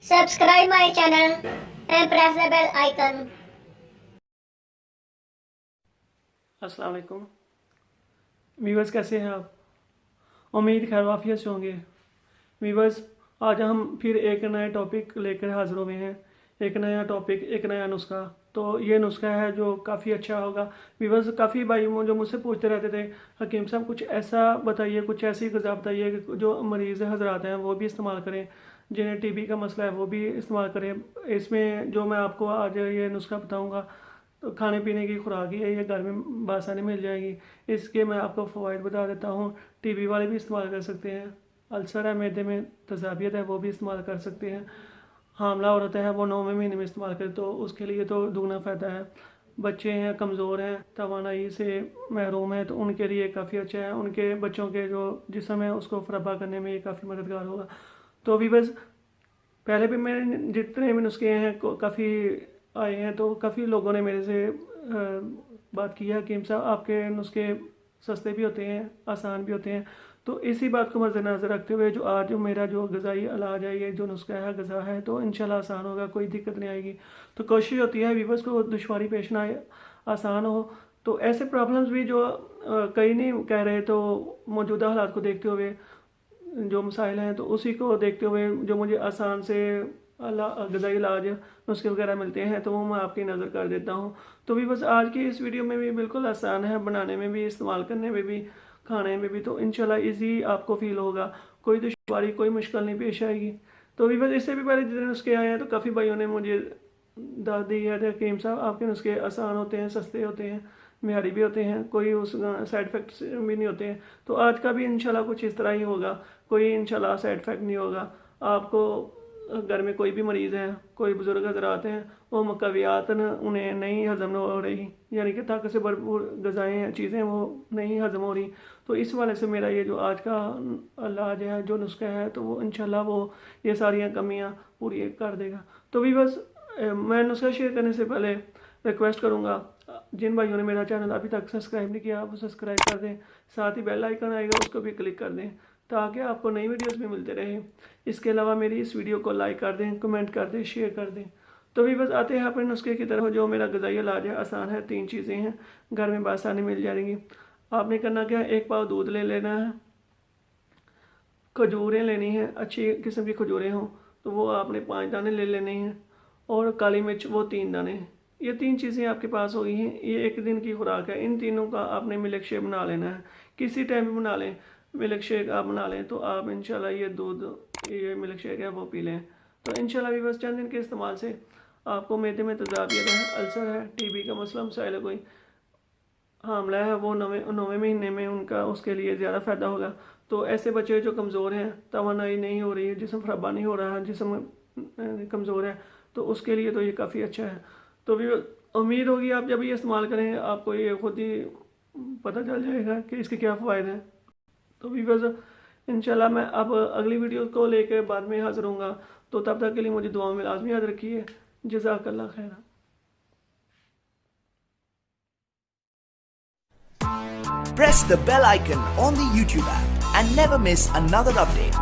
Subscribe my channel and press the bell icon. अस्सलाम वालेकुम viewers, कैसे हैं आप? उम्मीद खैर वाफियत से होंगे। वीवर्स, आज हम फिर एक नए टॉपिक लेकर हाजिर हुए हैं। एक नया टॉपिक, एक नया नुस्खा। तो ये नुस्खा है जो काफ़ी अच्छा होगा। वीवर्स, काफ़ी भाई जो मुझसे पूछते रहते थे, हकीम साहब कुछ ऐसा बताइए, कुछ ऐसी गज़ा बताइए कि जो मरीज़ हजरात हैं वो भी इस्तेमाल करें, जिन्हें टीबी का मसला है वो भी इस्तेमाल करें। इसमें जो मैं आपको आज ये नुस्खा बताऊँगा, तो खाने पीने की खुराक ही है, ये घर में बासानी मिल जाएगी। इसके मैं आपको फ़वाइद बता देता हूँ। टीबी वाले भी इस्तेमाल कर सकते हैं, अल्सर है, मैदे में तजाबियत है, वो भी इस्तेमाल कर सकते हैं। हामला औरत है वो 9वें महीने में इस्तेमाल करें तो उसके लिए तो दुगना फ़ायदा है। बच्चे हैं, कमज़ोर हैं, तवानाई से महरूम हैं, तो उनके लिए काफ़ी अच्छा है। उनके बच्चों के जो जिस्म है उसको फरबा करने में ये काफ़ी मददगार होगा। तो अभी बस पहले भी मैंने जितने भी नुस्खे हैं काफ़ी आए हैं, तो काफ़ी लोगों ने मेरे से बात की है, हकीम साहब आपके नुस्खे सस्ते भी होते हैं, आसान भी होते हैं। तो इसी बात को मद्देनज़र रखते हुए जो आज जो मेरा जो गज़ाई इलाज है, ये जो नुस्खा है, गज़ा है, तो इंशाल्लाह आसान होगा, कोई दिक्कत नहीं आएगी। तो कोशिश होती है वीवर्स को दुश्वारी पेश ना आए, आसान हो। तो ऐसे प्रॉब्लम्स भी जो कई नहीं कह रहे, तो मौजूदा हालात को देखते हुए जो मसाइल हैं, तो उसी को देखते हुए जो मुझे आसान से गज़ाई इलाज नुस्खे वगैरह मिलते हैं, तो वो मैं आपकी नज़र कर देता हूँ। तो भी बस आज की इस वीडियो में भी बिल्कुल आसान है, बनाने में भी, इस्तेमाल करने में भी, खाने में भी। तो इंशाल्लाह ईजी आपको फील होगा, कोई दुश्वारी, कोई मुश्किल नहीं पेश आएगी। तो भी बस इससे भी पहले जितने नुस्खे आए हैं, तो काफ़ी भाइयों ने मुझे दाद दी है, हकीम साहब आपके नुस्खे आसान होते हैं, सस्ते होते हैं, म्यारी भी होते हैं, कोई उस साइड इफ़ेक्ट्स भी नहीं होते हैं। तो आज का भी इंशाल्लाह कुछ इस तरह ही होगा, कोई इंशाल्लाह साइड इफ़ेक्ट नहीं होगा आपको। घर में कोई भी मरीज़ है, कोई बुज़ुर्ग हजरात हैं, वो मकवियात उन्हें नहीं हज़म हो रही, यानी कि ताकत से भरपूर गज़ाएँ चीज़ें वो नहीं हज़म हो रही। तो इस वाले से मेरा ये जो आज का इलाज है, जो नुस्खा है, तो वो इंशाल्लाह वो ये सारी कमियाँ पूरी कर देगा। तो भी बस मैं नुस्खा शेयर करने से पहले रिक्वेस्ट करूँगा, जिन भाइयों ने मेरा चैनल अभी तक सब्सक्राइब नहीं किया वो सब्सक्राइब कर दें, साथ ही बेल आइकन आएगा उसको भी क्लिक कर दें, ताकि आपको नई वीडियोस भी मिलते रहे। इसके अलावा मेरी इस वीडियो को लाइक कर दें, कमेंट कर दें, शेयर कर दें। तो भी बस आते हैं अपने नुस्खे की तरफ। जो मेरा गज़ाई इलाज है आसान है, 3 चीज़ें हैं, घर में बासानी मिल जाएंगी। आपने करना क्या है, 1 पाव दूध ले लेना है, खजूरें लेनी है, अच्छी किस्म की खजूरें हों तो वो आपने 5 दाने ले लेने हैं, और काली मिर्च वो 3 दाने। ये 3 चीज़ें आपके पास हो गई हैं, ये एक दिन की खुराक है। इन तीनों का आपने मिल्क शेक बना लेना है, किसी टाइम भी बना लें। मिल्क शेक आप बना लें तो आप इंशाल्लाह ये मिल्क शेक है वो पी लें। तो इंशाल्लाह भी बस चंद दिन के इस्तेमाल से आपको मैदे में तजाबियत है, अल्सर है, टीबी का मसला मसाइल है, कोई हामला है, वो 9वें महीने में उनका उसके लिए ज़्यादा फ़ायदा होगा। तो ऐसे बच्चे जो कमज़ोर हैं, तवानाई नहीं हो रही है, जिस्म फरबा नहीं हो रहा है, जिस्म कमज़ोर है, तो उसके लिए तो ये काफ़ी अच्छा है। तो भी उम्मीद होगी आप जब ये इस्तेमाल करें आपको ये खुद ही पता चल जाएगा कि इसके क्या फ़ायदे हैं। तो भी बस इंशाल्लाह मैं अब अगली वीडियो को लेकर बाद में हाज़िर हूँगा। तो तब तक के लिए मुझे दुआ में लाजमी याद रखिए। जज़ाकल्लाह खैर। Press the bell icon on the YouTube app and never miss another update.